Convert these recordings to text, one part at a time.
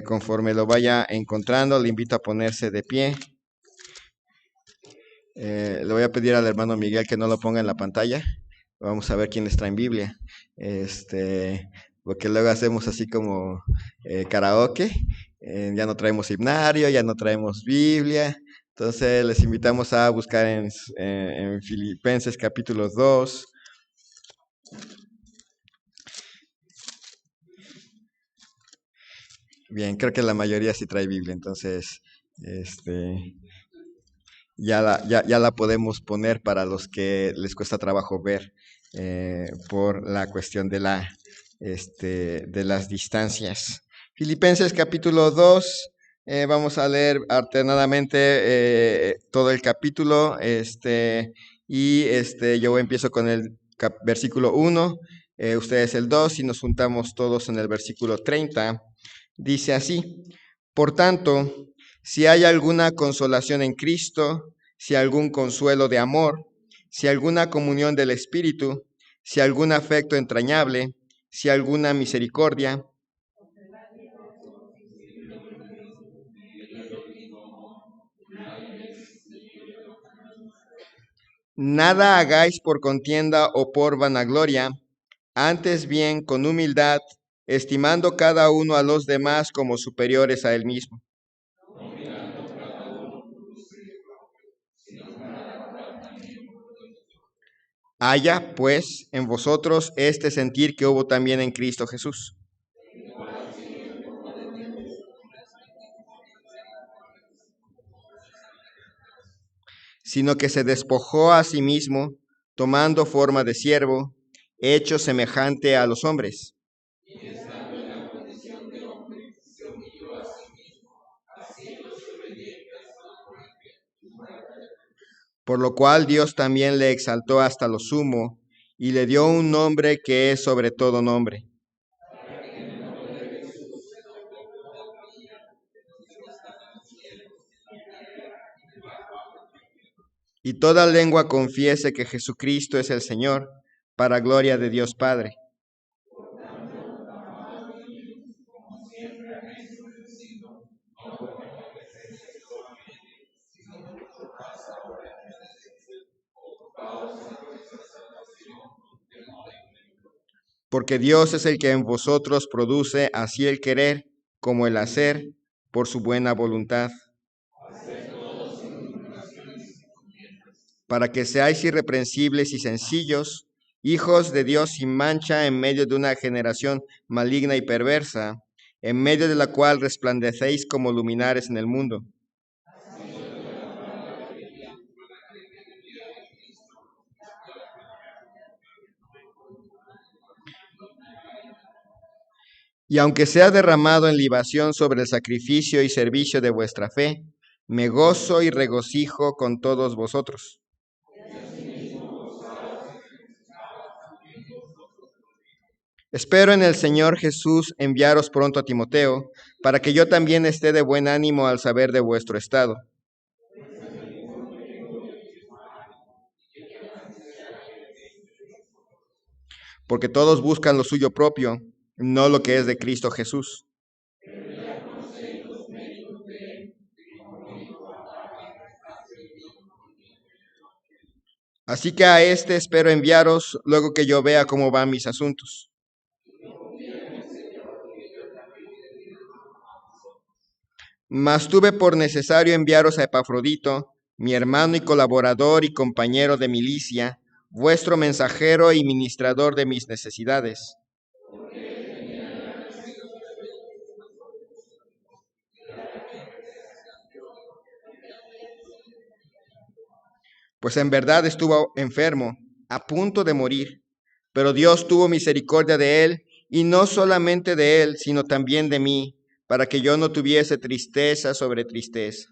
Conforme lo vaya encontrando, le invito a ponerse de pie. Le voy a pedir al hermano Miguel que no lo ponga en la pantalla. Vamos a ver quiénes traen Biblia. Porque luego hacemos así como karaoke. Ya no traemos himnario, ya no traemos Biblia. Entonces les invitamos a buscar en Filipenses capítulo 2. Bien, creo que la mayoría sí trae Biblia, entonces ya la podemos poner para los que les cuesta trabajo ver por la cuestión de las distancias. Filipenses capítulo 2, vamos a leer alternadamente todo el capítulo, yo empiezo con el versículo 1, ustedes el 2 y nos juntamos todos en el versículo 30. Dice así: por tanto, si hay alguna consolación en Cristo, si algún consuelo de amor, si alguna comunión del Espíritu, si algún afecto entrañable, si alguna misericordia, nada hagáis por contienda o por vanagloria, antes bien con humildad, estimando cada uno a los demás como superiores a él mismo. Haya, pues, en vosotros este sentir que hubo también en Cristo Jesús, sino que se despojó a sí mismo, tomando forma de siervo, hecho semejante a los hombres. Por lo cual Dios también le exaltó hasta lo sumo, y le dio un nombre que es sobre todo nombre. Y toda lengua confiese que Jesucristo es el Señor, para gloria de Dios Padre. Porque Dios es el que en vosotros produce así el querer como el hacer por su buena voluntad, para que seáis irreprensibles y sencillos, hijos de Dios sin mancha en medio de una generación maligna y perversa, en medio de la cual resplandecéis como luminares en el mundo. Y aunque sea derramado en libación sobre el sacrificio y servicio de vuestra fe, me gozo y regocijo con todos vosotros. Espero en el Señor Jesús enviaros pronto a Timoteo, para que yo también esté de buen ánimo al saber de vuestro estado. Porque todos buscan lo suyo propio, no lo que es de Cristo Jesús. Así que a este espero enviaros luego que yo vea cómo van mis asuntos. Mas tuve por necesario enviaros a Epafrodito, mi hermano y colaborador y compañero de milicia, vuestro mensajero y ministrador de mis necesidades. Pues en verdad estuvo enfermo, a punto de morir, pero Dios tuvo misericordia de él, y no solamente de él, sino también de mí, para que yo no tuviese tristeza sobre tristeza.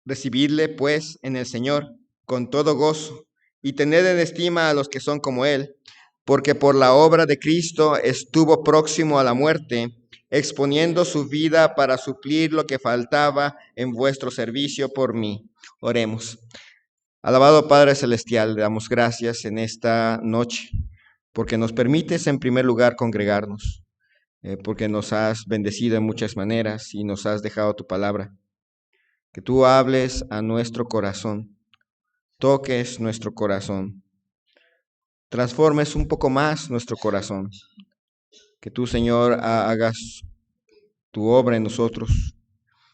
Recibidle, pues, en el Señor, con todo gozo, y tened en estima a los que son como él, porque por la obra de Cristo estuvo próximo a la muerte, exponiendo su vida para suplir lo que faltaba en vuestro servicio por mí. Oremos. Alabado Padre Celestial, le damos gracias en esta noche, porque nos permites en primer lugar congregarnos, porque nos has bendecido en muchas maneras y nos has dejado tu palabra. Que tú hables a nuestro corazón, toques nuestro corazón, transformes un poco más nuestro corazón. Que tú, Señor, hagas tu obra en nosotros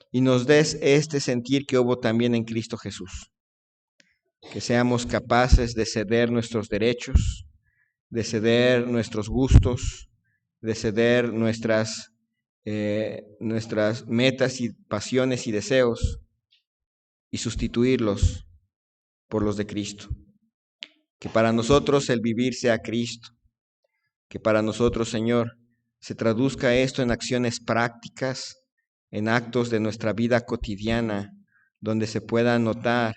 y nos des este sentir que hubo también en Cristo Jesús. Que seamos capaces de ceder nuestros derechos, de ceder nuestros gustos, de ceder nuestras metas y pasiones y deseos y sustituirlos por los de Cristo. Que para nosotros el vivir sea Cristo. Que para nosotros, Señor, se traduzca esto en acciones prácticas, en actos de nuestra vida cotidiana, donde se pueda notar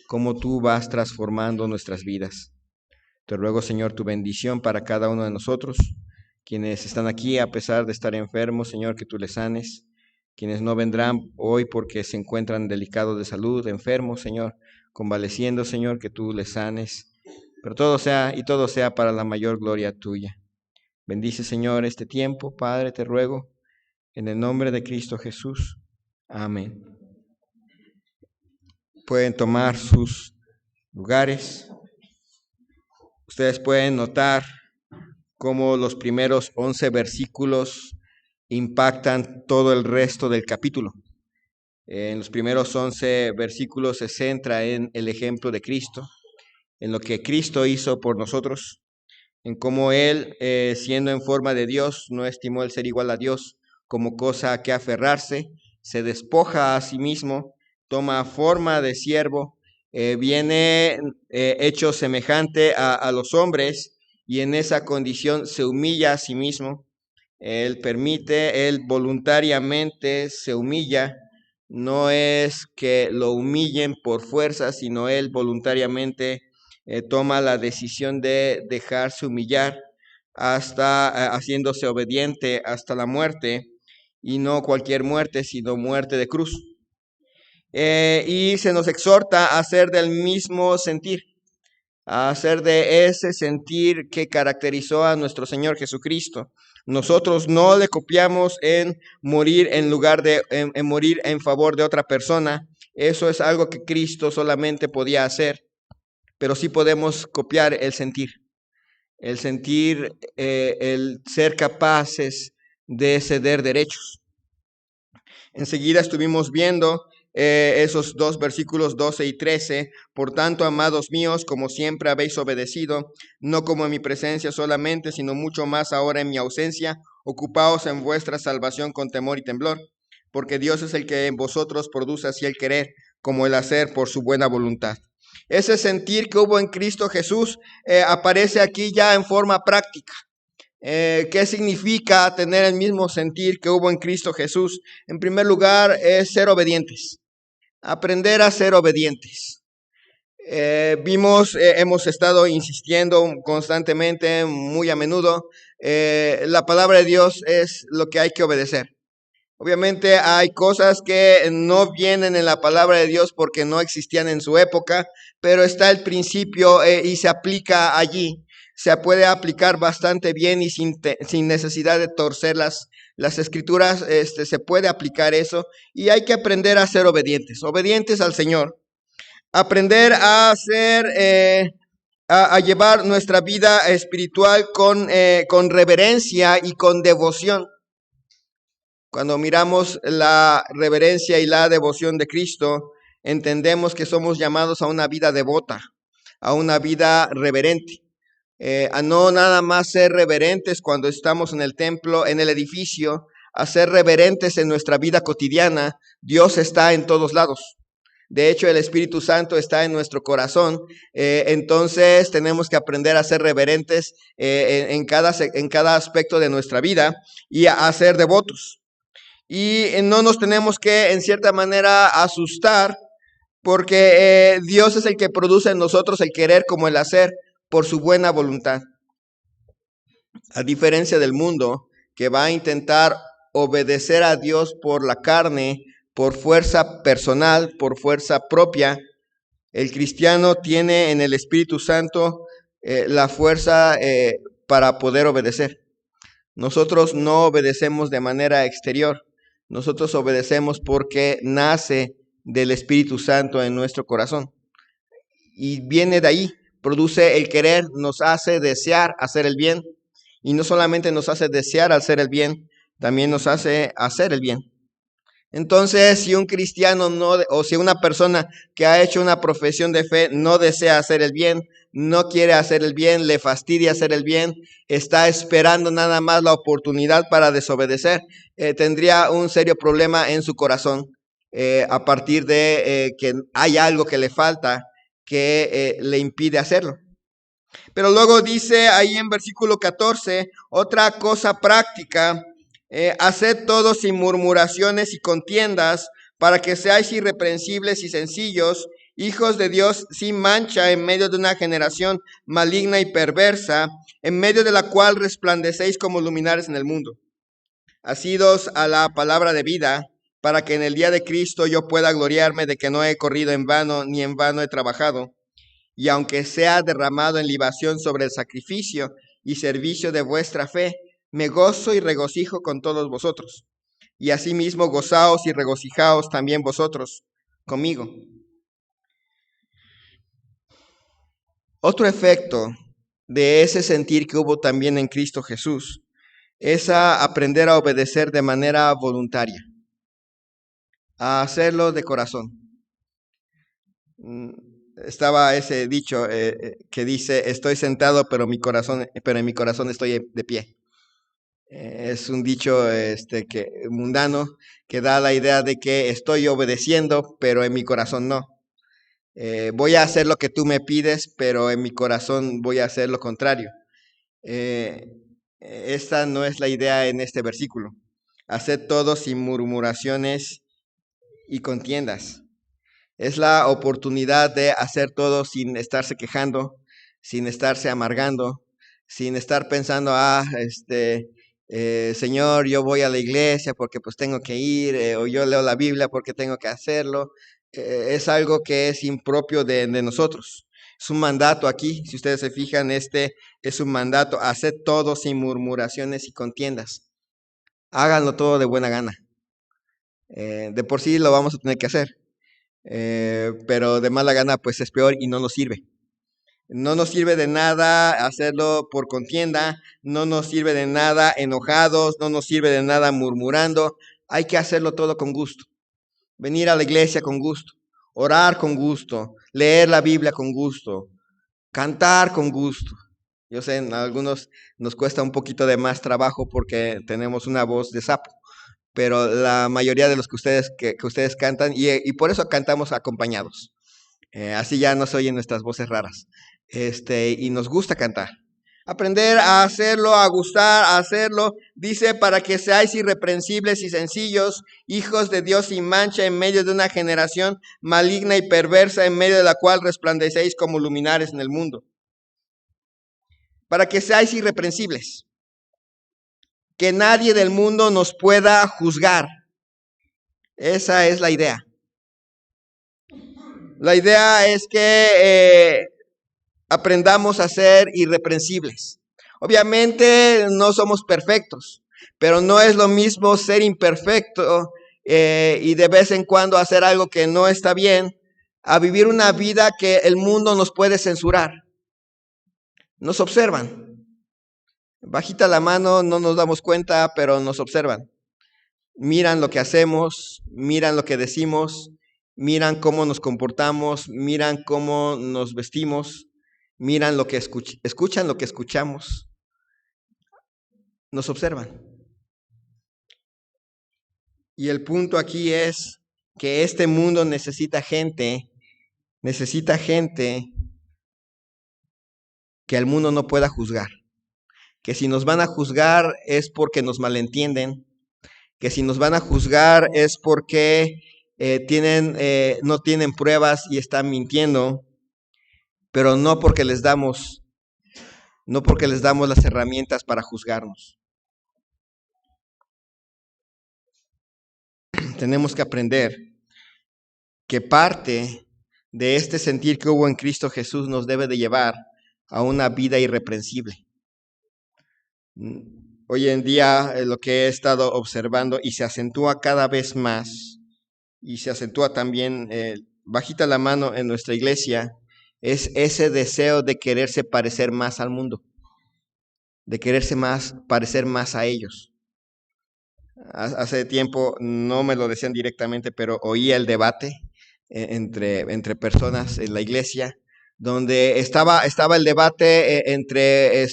cómo tú vas transformando nuestras vidas. Te ruego, Señor, tu bendición para cada uno de nosotros, quienes están aquí a pesar de estar enfermos, Señor, que tú les sanes, quienes no vendrán hoy porque se encuentran delicados de salud, enfermos, Señor, convaleciendo, Señor, que tú les sanes, pero todo sea para la mayor gloria tuya. Bendice, Señor, este tiempo, Padre, te ruego, en el nombre de Cristo Jesús. Amén. Pueden tomar sus lugares. Ustedes pueden notar cómo los primeros 11 versículos impactan todo el resto del capítulo. En los primeros 11 versículos se centra en el ejemplo de Cristo, en lo que Cristo hizo por nosotros, en cómo Él, siendo en forma de Dios, no estimó el ser igual a Dios como cosa a que aferrarse, se despoja a sí mismo, toma forma de siervo, viene hecho semejante a los hombres y en esa condición se humilla a sí mismo. Él voluntariamente se humilla, no es que lo humillen por fuerza, sino Él voluntariamente toma la decisión de dejarse humillar hasta haciéndose obediente hasta la muerte, y no cualquier muerte, sino muerte de cruz. Y se nos exhorta a hacer del mismo sentir, a hacer de ese sentir que caracterizó a nuestro Señor Jesucristo. Nosotros no le copiamos en morir en lugar de en morir en favor de otra persona. Eso es algo que Cristo solamente podía hacer, pero sí podemos copiar el sentir, el ser capaces de ceder derechos. Enseguida estuvimos viendo esos dos versículos 12 y 13. Por tanto, amados míos, como siempre habéis obedecido, no como en mi presencia solamente, sino mucho más ahora en mi ausencia, ocupaos en vuestra salvación con temor y temblor, porque Dios es el que en vosotros produce así el querer como el hacer por su buena voluntad. Ese sentir que hubo en Cristo Jesús aparece aquí ya en forma práctica. ¿Qué significa tener el mismo sentir que hubo en Cristo Jesús? En primer lugar, es ser obedientes, aprender a ser obedientes. Hemos estado insistiendo constantemente, muy a menudo, la palabra de Dios es lo que hay que obedecer. Obviamente hay cosas que no vienen en la palabra de Dios porque no existían en su época, pero está el principio y se aplica allí. Se puede aplicar bastante bien y sin necesidad de torcer las escrituras, se puede aplicar eso y hay que aprender a ser obedientes al Señor. Aprender a a llevar nuestra vida espiritual con reverencia y con devoción. Cuando miramos la reverencia y la devoción de Cristo, entendemos que somos llamados a una vida devota, a una vida reverente, a no nada más ser reverentes cuando estamos en el templo, en el edificio, a ser reverentes en nuestra vida cotidiana. Dios está en todos lados. De hecho, el Espíritu Santo está en nuestro corazón. Entonces tenemos que aprender a ser reverentes en cada aspecto de nuestra vida y a ser devotos. Y no nos tenemos que, en cierta manera, asustar, porque Dios es el que produce en nosotros el querer como el hacer por su buena voluntad. A diferencia del mundo, que va a intentar obedecer a Dios por la carne, por fuerza personal, por fuerza propia, El cristiano tiene en el Espíritu Santo la fuerza para poder obedecer. Nosotros no obedecemos de manera exterior. Nosotros obedecemos porque nace del Espíritu Santo en nuestro corazón. Y viene de ahí, produce el querer, nos hace desear hacer el bien. Y no solamente nos hace desear hacer el bien, también nos hace hacer el bien. Entonces, si un cristiano o si una persona que ha hecho una profesión de fe no desea hacer el bien, no quiere hacer el bien, le fastidia hacer el bien, está esperando nada más la oportunidad para desobedecer, tendría un serio problema en su corazón a partir de que hay algo que le falta que le impide hacerlo. Pero luego dice ahí en versículo 14, otra cosa práctica, haced todo sin murmuraciones y contiendas, para que seáis irreprensibles y sencillos, hijos de Dios sin mancha en medio de una generación maligna y perversa, en medio de la cual resplandecéis como luminares en el mundo. Asidos a la palabra de vida, para que en el día de Cristo yo pueda gloriarme de que no he corrido en vano, ni en vano he trabajado. Y aunque sea derramado en libación sobre el sacrificio y servicio de vuestra fe, me gozo y regocijo con todos vosotros. Y asimismo gozaos y regocijaos también vosotros conmigo. Otro efecto de ese sentir que hubo también en Cristo Jesús es a aprender a obedecer de manera voluntaria, a hacerlo de corazón. Estaba ese dicho que dice, estoy sentado, pero en mi corazón estoy de pie. Es un dicho mundano que da la idea de que estoy obedeciendo, pero en mi corazón no. Voy a hacer lo que tú me pides, pero en mi corazón voy a hacer lo contrario. Esta no es la idea en este versículo. Haced todo sin murmuraciones y contiendas. Es la oportunidad de hacer todo sin estarse quejando, sin estarse amargando, sin estar pensando, Señor, yo voy a la iglesia porque pues tengo que ir, o yo leo la Biblia porque tengo que hacerlo. Es algo que es impropio de nosotros. Es un mandato aquí, si ustedes se fijan, este es un mandato, haced todo sin murmuraciones y contiendas. Háganlo todo de buena gana. De por sí lo vamos a tener que hacer. Pero de mala gana pues es peor y no nos sirve. No nos sirve de nada hacerlo por contienda, no nos sirve de nada enojados, no nos sirve de nada murmurando. Hay que hacerlo todo con gusto. Venir a la iglesia con gusto, orar con gusto, leer la Biblia con gusto, cantar con gusto. Yo sé, en algunos nos cuesta un poquito de más trabajo porque tenemos una voz de sapo, pero la mayoría de los que ustedes cantan, y por eso cantamos acompañados. Así ya no se oyen nuestras voces raras. Y nos gusta cantar. Aprender a hacerlo, a gustar, a hacerlo, dice, para que seáis irreprensibles y sencillos, hijos de Dios sin mancha en medio de una generación maligna y perversa, en medio de la cual resplandecéis como luminares en el mundo. Para que seáis irreprensibles. Que nadie del mundo nos pueda juzgar. Esa es la idea. La idea es que aprendamos a ser irreprensibles. Obviamente no somos perfectos, pero no es lo mismo ser imperfecto y de vez en cuando hacer algo que no está bien, a vivir una vida que el mundo nos puede censurar. Nos observan. Bajita la mano, no nos damos cuenta, pero nos observan. Miran lo que hacemos, miran lo que decimos, miran cómo nos comportamos, miran cómo nos vestimos, miran lo que escuchan lo que escuchamos, nos observan. Y el punto aquí es que este mundo necesita gente que el mundo no pueda juzgar. Que si nos van a juzgar es porque nos malentienden, que si nos van a juzgar es porque no tienen pruebas y están mintiendo, pero no porque les damos las herramientas para juzgarnos. Tenemos que aprender que parte de este sentir que hubo en Cristo Jesús nos debe de llevar a una vida irreprensible. Hoy en día lo que he estado observando y se acentúa cada vez más y se acentúa también bajita la mano en nuestra iglesia es ese deseo de quererse parecer más al mundo, de quererse parecer más a ellos. Hace tiempo, no me lo decían directamente, pero oía el debate entre personas en la iglesia, donde estaba el debate entre,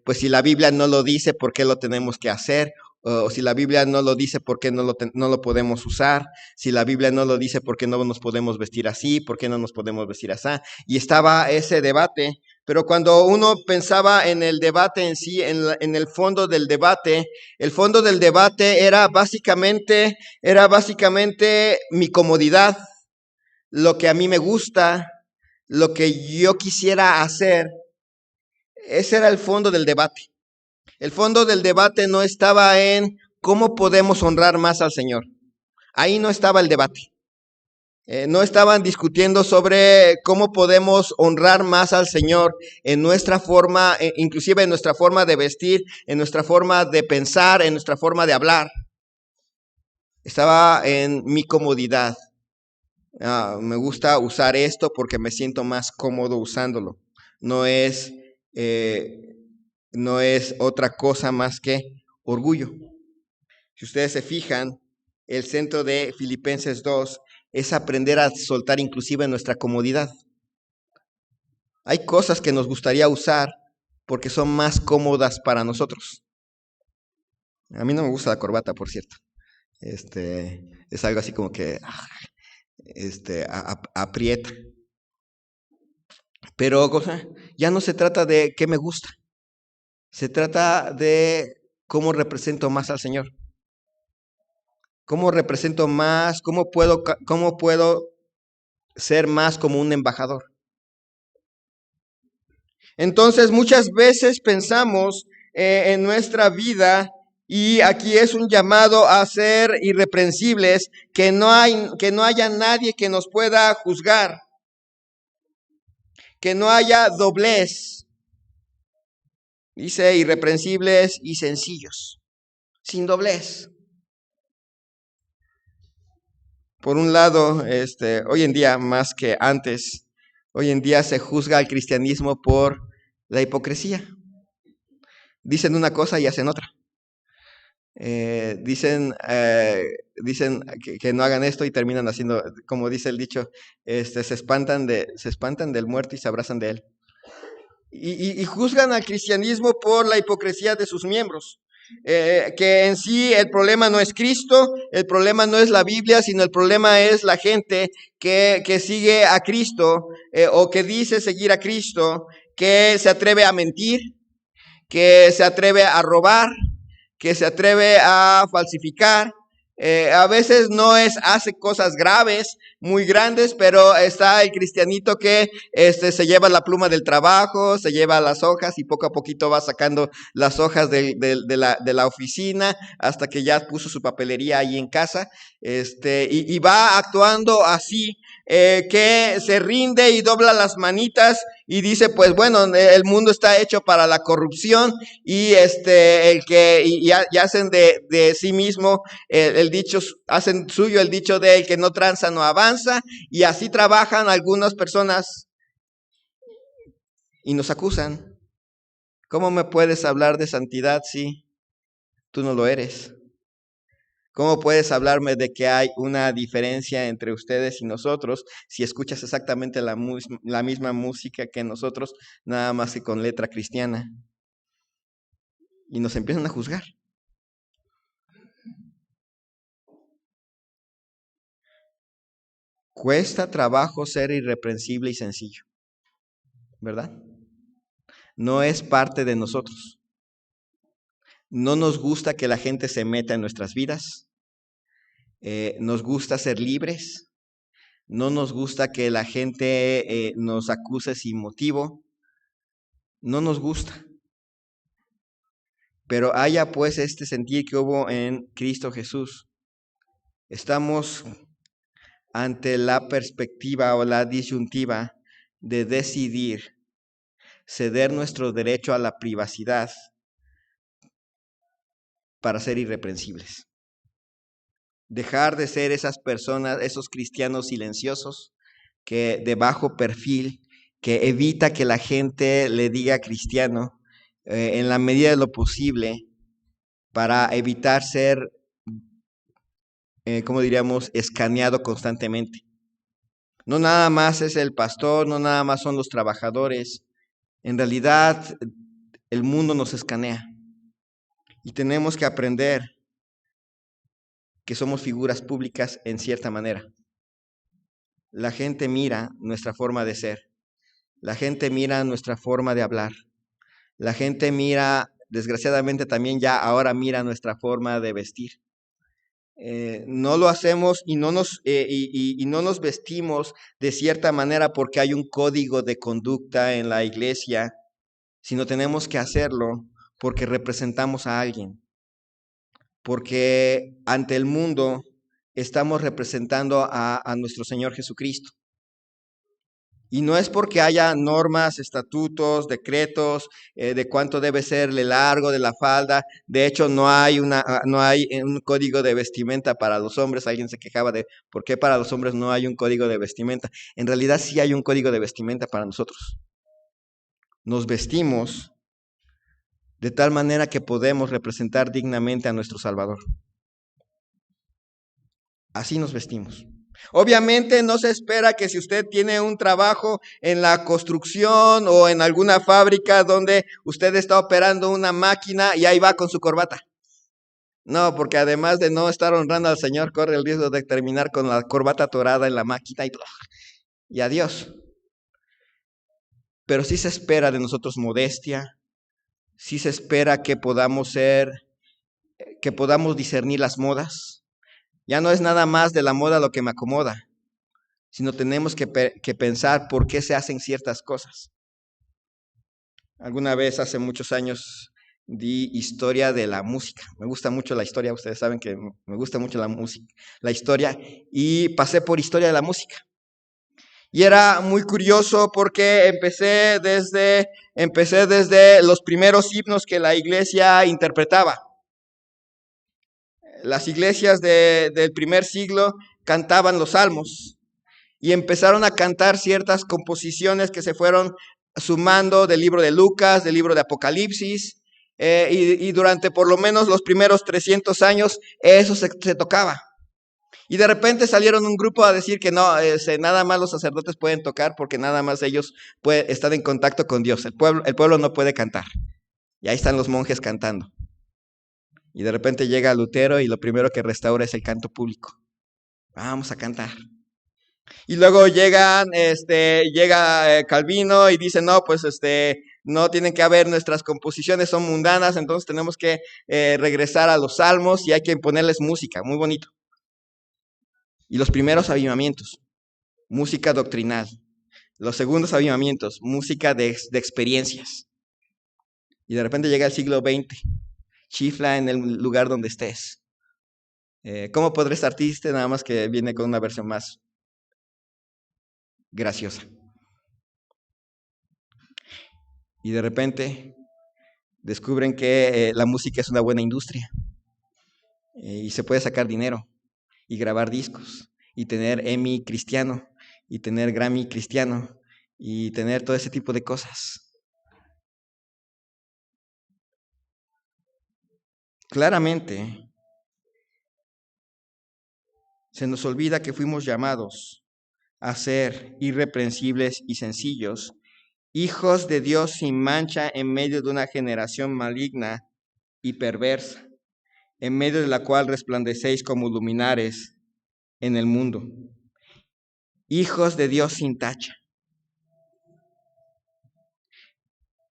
pues si la Biblia no lo dice, ¿por qué lo tenemos que hacer? O si la Biblia no lo dice, ¿por qué no lo podemos usar? Si la Biblia no lo dice, ¿por qué no nos podemos vestir así? ¿Por qué no nos podemos vestir así? Y estaba ese debate, pero cuando uno pensaba en el debate en sí, en el fondo del debate, el fondo del debate era básicamente mi comodidad, lo que a mí me gusta, lo que yo quisiera hacer. Ese era el fondo del debate. El fondo del debate no estaba en cómo podemos honrar más al Señor. Ahí no estaba el debate. No estaban discutiendo sobre cómo podemos honrar más al Señor en nuestra forma, inclusive en nuestra forma de vestir, en nuestra forma de pensar, en nuestra forma de hablar. Estaba en mi comodidad. Me gusta usar esto porque me siento más cómodo usándolo. No es otra cosa más que orgullo. Si ustedes se fijan, el centro de Filipenses 2 es aprender a soltar inclusive nuestra comodidad. Hay cosas que nos gustaría usar porque son más cómodas para nosotros. A mí no me gusta la corbata, por cierto. Es algo así como que aprieta. Pero ya no se trata de qué me gusta. Se trata de cómo represento más al Señor. ¿Cómo represento más? ¿Cómo puedo ser más como un embajador? Entonces, muchas veces pensamos en nuestra vida, y aquí es un llamado a ser irreprensibles, que no haya nadie que nos pueda juzgar, que no haya doblez. Dice irreprensibles y sencillos, sin doblez. Por un lado, hoy en día más que antes, hoy en día se juzga al cristianismo por la hipocresía. Dicen una cosa y hacen otra. Dicen que no hagan esto y terminan haciendo, como dice el dicho, se espantan del muerto y se abrazan de él. Y juzgan al cristianismo por la hipocresía de sus miembros. Que en sí el problema no es Cristo, el problema no es la Biblia, sino el problema es la gente que sigue a Cristo, o que dice seguir a Cristo, que se atreve a mentir, que se atreve a robar, que se atreve a falsificar. A veces hace cosas graves, muy grandes, pero está el cristianito que se lleva la pluma del trabajo, se lleva las hojas y poco a poquito va sacando las hojas de la oficina hasta que ya puso su papelería ahí en casa, y va actuando así, que se rinde y dobla las manitas y dice, pues bueno, el mundo está hecho para la corrupción, y hacen de sí mismo el dicho, hacen suyo el dicho de el que no tranza no avanza, y así trabajan algunas personas y nos acusan. ¿Cómo me puedes hablar de santidad si tú no lo eres? ¿Cómo puedes hablarme de que hay una diferencia entre ustedes y nosotros si escuchas exactamente la misma música que nosotros, nada más que con letra cristiana? Y nos empiezan a juzgar. Cuesta trabajo ser irreprensible y sencillo, ¿verdad? No es parte de nosotros. No nos gusta que la gente se meta en nuestras vidas. Nos gusta ser libres. No nos gusta que la gente nos acuse sin motivo. No nos gusta. Pero haya pues este sentir que hubo en Cristo Jesús. Estamos ante la perspectiva o la disyuntiva de decidir ceder nuestro derecho a la privacidad para ser irreprensibles. Dejar de ser esas personas, esos cristianos silenciosos, que de bajo perfil, que evita que la gente le diga cristiano, en la medida de lo posible, para evitar ser, ¿cómo diríamos?, escaneado constantemente. No nada más es el pastor, no nada más son los trabajadores. En realidad, el mundo nos escanea. Y tenemos que aprender que somos figuras públicas en cierta manera. La gente mira nuestra forma de ser. La gente mira nuestra forma de hablar. La gente mira, desgraciadamente también ya ahora mira nuestra forma de vestir. No lo hacemos y no nos vestimos de cierta manera porque hay un código de conducta en la iglesia, sino tenemos que hacerlo porque representamos a alguien. Porque ante el mundo estamos representando a nuestro Señor Jesucristo. Y no es porque haya normas, estatutos, decretos de cuánto debe ser el largo de la falda. De hecho, no hay un código de vestimenta para los hombres. Alguien se quejaba de por qué para los hombres no hay un código de vestimenta. En realidad sí hay un código de vestimenta para nosotros. Nos vestimos de tal manera que podemos representar dignamente a nuestro Salvador. Así nos vestimos. Obviamente no se espera que si usted tiene un trabajo en la construcción o en alguna fábrica donde usted está operando una máquina y ahí va con su corbata. No, porque además de no estar honrando al Señor, corre el riesgo de terminar con la corbata atorada en la máquina y adiós. Pero sí se espera de nosotros modestia, sí se espera que podamos discernir las modas. Ya no es nada más de la moda lo que me acomoda, sino tenemos que pensar por qué se hacen ciertas cosas. Alguna vez, hace muchos años, di historia de la música. Me gusta mucho la historia, ustedes saben que me gusta mucho la música, la historia, y pasé por historia de la música. Y era muy curioso porque empecé desde los primeros himnos que la iglesia interpretaba. Las iglesias del primer siglo cantaban los salmos y empezaron a cantar ciertas composiciones que se fueron sumando del libro de Lucas, del libro de Apocalipsis, y durante por lo menos los primeros 300 años eso se tocaba. Y de repente salieron un grupo a decir que no, nada más los sacerdotes pueden tocar porque nada más ellos están en contacto con Dios. El pueblo no puede cantar. Y ahí están los monjes cantando. Y de repente llega Lutero y lo primero que restaura es el canto público. Vamos a cantar. Y luego llega Calvino y dice, no, pues no tienen que haber, nuestras composiciones son mundanas, entonces tenemos que regresar a los salmos y hay que ponerles música, muy bonito. Y los primeros avivamientos, música doctrinal. Los segundos avivamientos, música de experiencias. Y de repente llega el siglo XX, chifla en el lugar donde estés. ¿Cómo podré estar triste? Nada más que viene con una versión más graciosa. Y de repente descubren que la música es una buena industria y se puede sacar dinero y grabar discos y tener Emmy cristiano y tener Grammy cristiano y tener todo ese tipo de cosas. Claramente se nos olvida que fuimos llamados a ser irreprensibles y sencillos, hijos de Dios sin mancha en medio de una generación maligna y perversa, en medio de la cual resplandecéis como luminares en el mundo. Hijos de Dios sin tacha.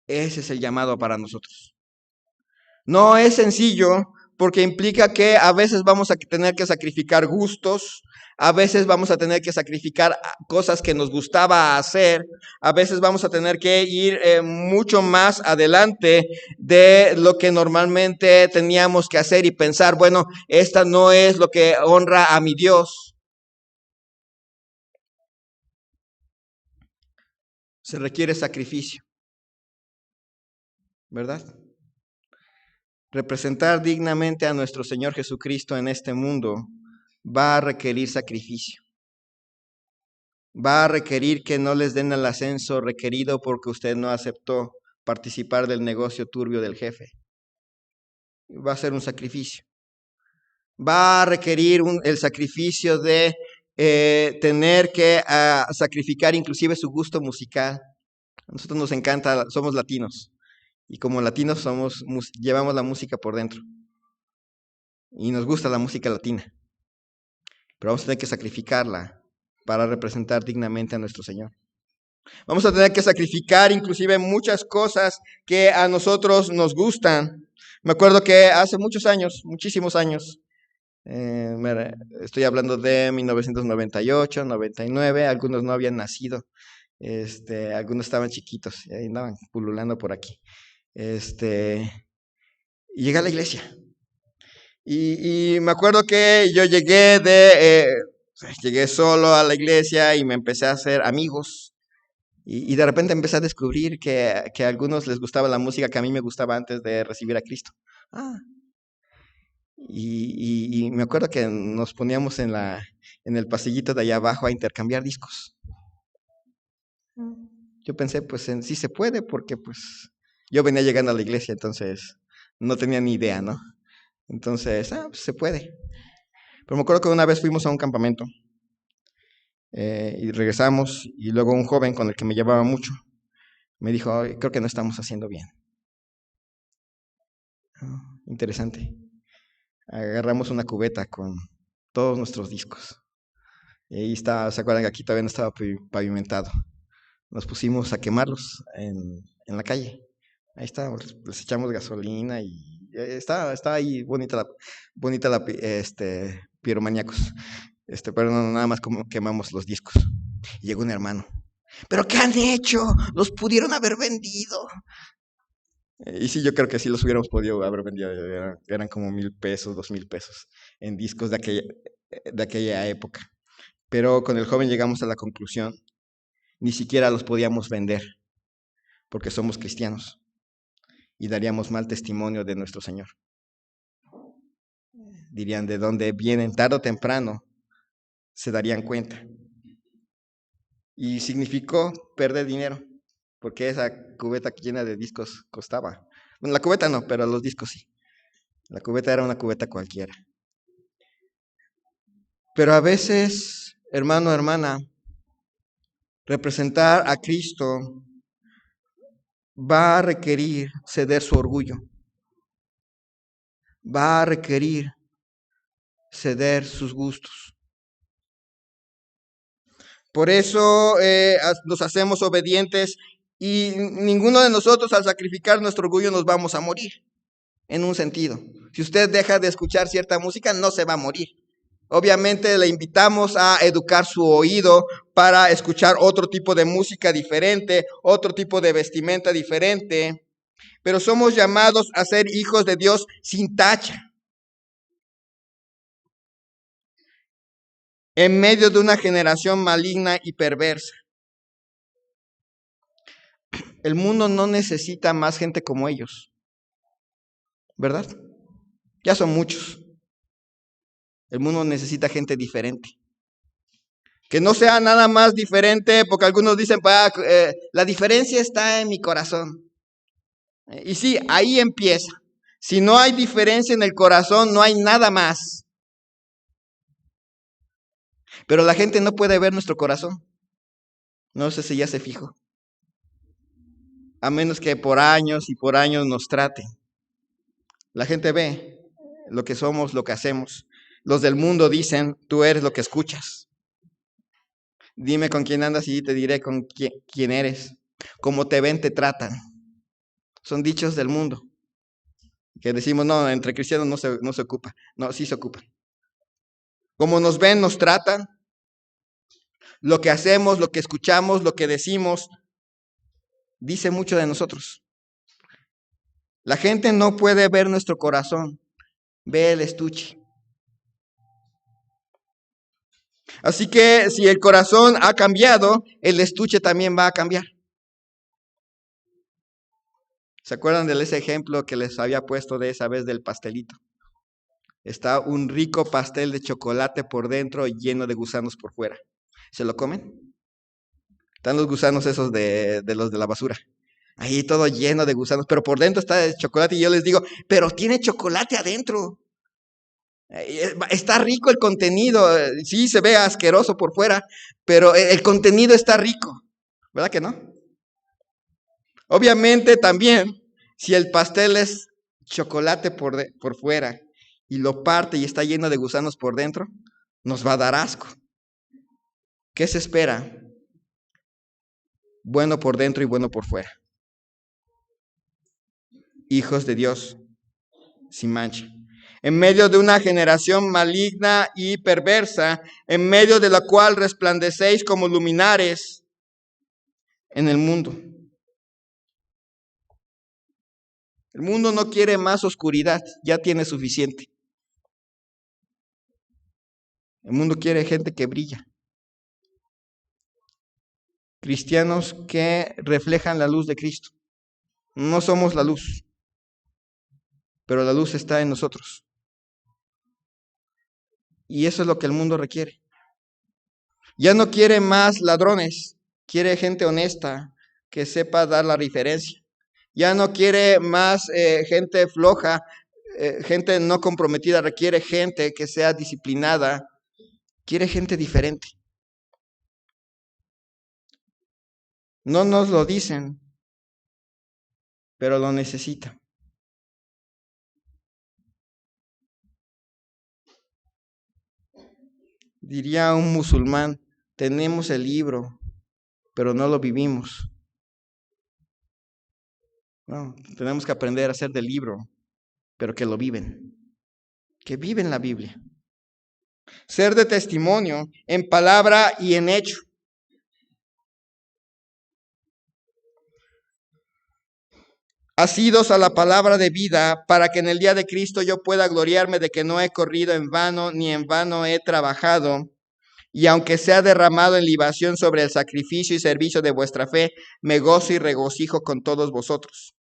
Ese es el llamado para nosotros. No es sencillo porque implica que a veces vamos a tener que sacrificar gustos, a veces vamos a tener que sacrificar cosas que nos gustaba hacer, a veces vamos a tener que ir mucho más adelante de lo que normalmente teníamos que hacer y pensar, bueno, esta no es lo que honra a mi Dios. se requiere sacrificio, ¿verdad? Representar dignamente a nuestro Señor Jesucristo en este mundo va a requerir sacrificio. Va a requerir que no les den el ascenso requerido porque usted no aceptó participar del negocio turbio del jefe. Va a ser un sacrificio. Va a requerir el sacrificio de tener que sacrificar inclusive su gusto musical. A nosotros nos encanta, somos latinos. Y como latinos llevamos la música por dentro. Y nos gusta la música latina. Pero vamos a tener que sacrificarla para representar dignamente a nuestro Señor. Vamos a tener que sacrificar inclusive muchas cosas que a nosotros nos gustan. Me acuerdo que hace muchos años, muchísimos años, estoy hablando de 1998, 99, algunos no habían nacido, algunos estaban chiquitos, y ahí andaban pululando por aquí. Y llegué a la iglesia. Y me acuerdo que yo llegué solo a la iglesia y me empecé a hacer amigos. Y de repente empecé a descubrir que a algunos les gustaba la música que a mí me gustaba antes de recibir a Cristo. Y me acuerdo que nos poníamos en el pasillito de allá abajo a intercambiar discos. Yo pensé, pues sí se puede, porque pues yo venía llegando a la iglesia, entonces no tenía ni idea, ¿no? Entonces, pues se puede. Pero me acuerdo que una vez fuimos a un campamento y regresamos, y luego un joven con el que me llevaba mucho me dijo, creo que no estamos haciendo bien. Interesante. Agarramos una cubeta con todos nuestros discos. Y ahí está, ¿se acuerdan que aquí todavía no estaba pavimentado? Nos pusimos a quemarlos en la calle. Ahí estábamos, les echamos gasolina y está ahí bonita la piromaníacos. Pero no, nada más como quemamos los discos. Y llegó un hermano. ¿Pero qué han hecho? Los pudieron haber vendido. Y sí, yo creo que sí los hubiéramos podido haber vendido. Eran como 1,000 pesos, 2,000 pesos en discos de aquella época. Pero con el joven llegamos a la conclusión, ni siquiera los podíamos vender, porque somos cristianos y daríamos mal testimonio de nuestro Señor. Dirían de dónde vienen, tarde o temprano se darían cuenta. Y significó perder dinero, porque esa cubeta llena de discos costaba. Bueno, la cubeta no, pero los discos sí. La cubeta era una cubeta cualquiera. Pero a veces, hermano, hermana, representar a Cristo va a requerir ceder su orgullo. Va a requerir ceder sus gustos. Por eso nos hacemos obedientes y ninguno de nosotros al sacrificar nuestro orgullo nos vamos a morir, en un sentido. Si usted deja de escuchar cierta música, no se va a morir. Obviamente le invitamos a educar su oído para escuchar otro tipo de música diferente, otro tipo de vestimenta diferente, pero somos llamados a ser hijos de Dios sin tacha. En medio de una generación maligna y perversa. El mundo no necesita más gente como ellos, ¿verdad? Ya son muchos. El mundo necesita gente diferente. Que no sea nada más diferente, porque algunos dicen, la diferencia está en mi corazón. Y sí, ahí empieza. Si no hay diferencia en el corazón, no hay nada más. Pero la gente no puede ver nuestro corazón. No sé si ya se fijó. A menos que por años y por años nos traten. La gente ve lo que somos, lo que hacemos. Los del mundo dicen, tú eres lo que escuchas. Dime con quién andas y te diré con quién eres. Como te ven, te tratan. Son dichos del mundo. Que decimos, no, entre cristianos no se ocupa. No, sí se ocupa. Como nos ven, nos tratan. Lo que hacemos, lo que escuchamos, lo que decimos, dice mucho de nosotros. La gente no puede ver nuestro corazón, ve el estuche. Así que si el corazón ha cambiado, el estuche también va a cambiar. ¿Se acuerdan de ese ejemplo que les había puesto de esa vez del pastelito? Está un rico pastel de chocolate por dentro lleno de gusanos por fuera. ¿Se lo comen? Están los gusanos esos de los de la basura. Ahí todo lleno de gusanos, pero por dentro está de chocolate y yo les digo, pero tiene chocolate adentro. Está rico el contenido, sí se ve asqueroso por fuera, pero el contenido está rico, ¿verdad que no? Obviamente también, si el pastel es chocolate por fuera y lo parte y está lleno de gusanos por dentro, nos va a dar asco. ¿Qué se espera? Bueno por dentro y bueno por fuera. Hijos de Dios, sin mancha. En medio de una generación maligna y perversa, en medio de la cual resplandecéis como luminares en el mundo. El mundo no quiere más oscuridad, ya tiene suficiente. El mundo quiere gente que brilla. Cristianos que reflejan la luz de Cristo. No somos la luz, pero la luz está en nosotros. Y eso es lo que el mundo requiere. Ya no quiere más ladrones, quiere gente honesta que sepa dar la diferencia. Ya no quiere más gente floja, gente no comprometida, requiere gente que sea disciplinada, quiere gente diferente. No nos lo dicen, pero lo necesitan. Diría un musulmán, tenemos el libro, pero no lo vivimos. No, tenemos que aprender a hacer del libro, pero que lo viven, que viven la Biblia. Ser de testimonio en palabra y en hecho. Asidos a la palabra de vida, para que en el día de Cristo yo pueda gloriarme de que no he corrido en vano, ni en vano he trabajado. Y aunque sea derramado en libación sobre el sacrificio y servicio de vuestra fe, me gozo y regocijo con todos vosotros.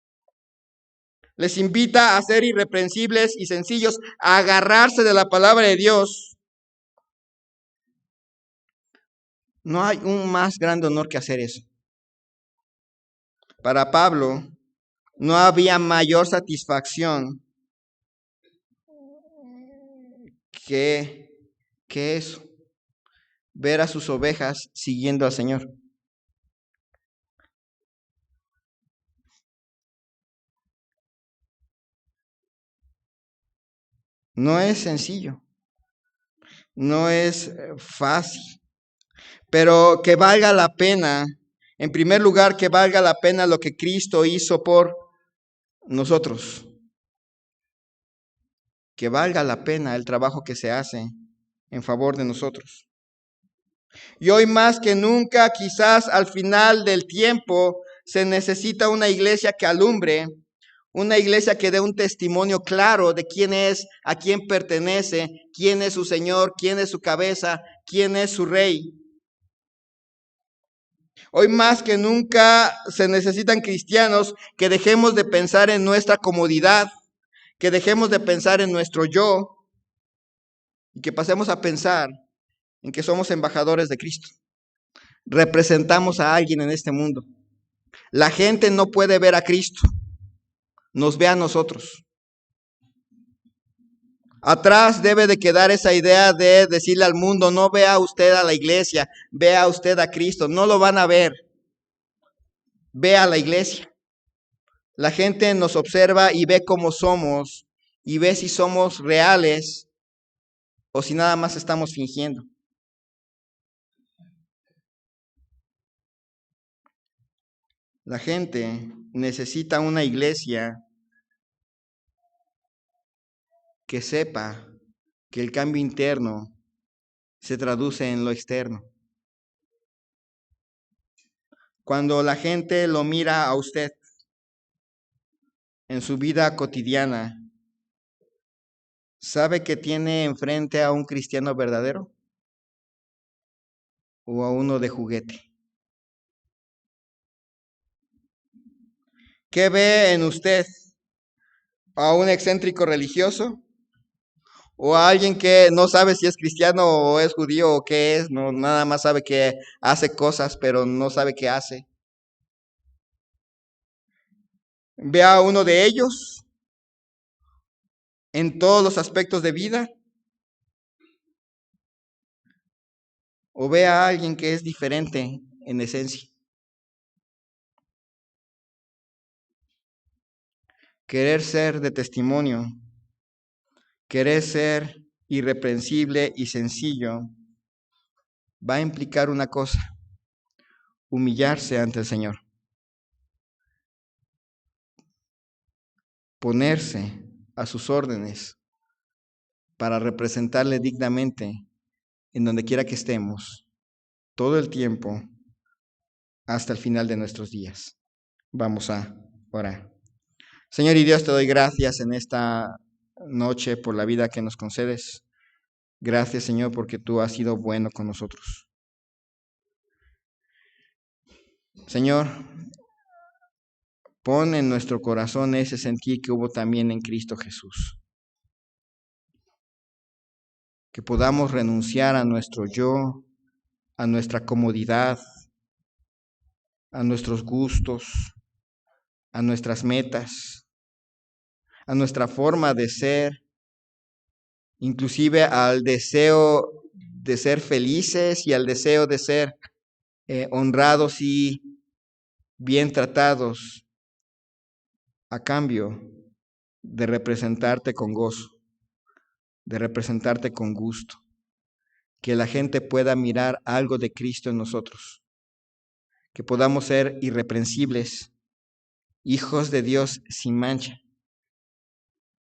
Les invita a ser irreprensibles y sencillos, a agarrarse de la palabra de Dios. No hay un más grande honor que hacer eso. Para Pablo, no había mayor satisfacción que eso, ver a sus ovejas siguiendo al Señor. No es sencillo, no es fácil, pero que valga la pena, en primer lugar, que valga la pena lo que Cristo hizo por nosotros, que valga la pena el trabajo que se hace en favor de nosotros. Y hoy más que nunca, quizás al final del tiempo, se necesita una iglesia que alumbre, una iglesia que dé un testimonio claro de quién es, a quién pertenece, quién es su Señor, quién es su cabeza, quién es su Rey. Hoy más que nunca se necesitan cristianos que dejemos de pensar en nuestra comodidad, que dejemos de pensar en nuestro yo y que pasemos a pensar en que somos embajadores de Cristo. Representamos a alguien en este mundo. La gente no puede ver a Cristo, nos ve a nosotros. Atrás debe de quedar esa idea de decirle al mundo, no vea usted a la iglesia, vea usted a Cristo. No lo van a ver. Vea a la iglesia. La gente nos observa y ve cómo somos y ve si somos reales o si nada más estamos fingiendo. La gente necesita una iglesia que sepa que el cambio interno se traduce en lo externo. Cuando la gente lo mira a usted en su vida cotidiana, ¿sabe que tiene enfrente a un cristiano verdadero o a uno de juguete? ¿Qué ve en usted? ¿A un excéntrico religioso? ¿O a alguien que no sabe si es cristiano o es judío o qué es? No, nada más sabe que hace cosas, pero no sabe qué hace. ¿Ve a uno de ellos en todos los aspectos de vida? ¿O ve a alguien que es diferente en esencia? Querer ser de testimonio, querer ser irreprensible y sencillo, va a implicar una cosa: humillarse ante el Señor, ponerse a sus órdenes para representarle dignamente en donde quiera que estemos, todo el tiempo, hasta el final de nuestros días. Vamos a orar. Señor y Dios, te doy gracias en esta noche por la vida que nos concedes. Gracias, Señor, porque tú has sido bueno con nosotros. Señor, pon en nuestro corazón ese sentir que hubo también en Cristo Jesús. Que podamos renunciar a nuestro yo, a nuestra comodidad, a nuestros gustos, a nuestras metas, a nuestra forma de ser, inclusive al deseo de ser felices y al deseo de ser honrados y bien tratados a cambio de representarte con gozo, de representarte con gusto, que la gente pueda mirar algo de Cristo en nosotros, que podamos ser irreprensibles, hijos de Dios sin mancha,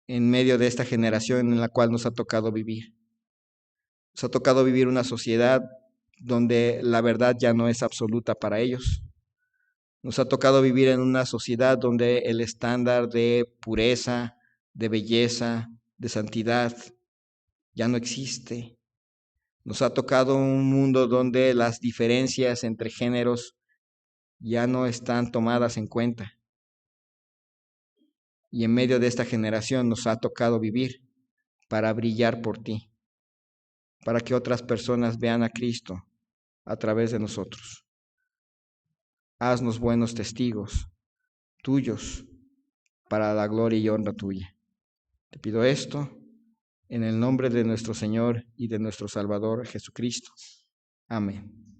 en medio de esta generación en la cual nos ha tocado vivir. Nos ha tocado vivir una sociedad donde la verdad ya no es absoluta para ellos. Nos ha tocado vivir en una sociedad donde el estándar de pureza, de belleza, de santidad ya no existe. Nos ha tocado un mundo donde las diferencias entre géneros ya no están tomadas en cuenta. Y en medio de esta generación nos ha tocado vivir para brillar por ti, para que otras personas vean a Cristo a través de nosotros. Haznos buenos testigos tuyos para la gloria y honra tuya. Te pido esto en el nombre de nuestro Señor y de nuestro Salvador Jesucristo. Amén.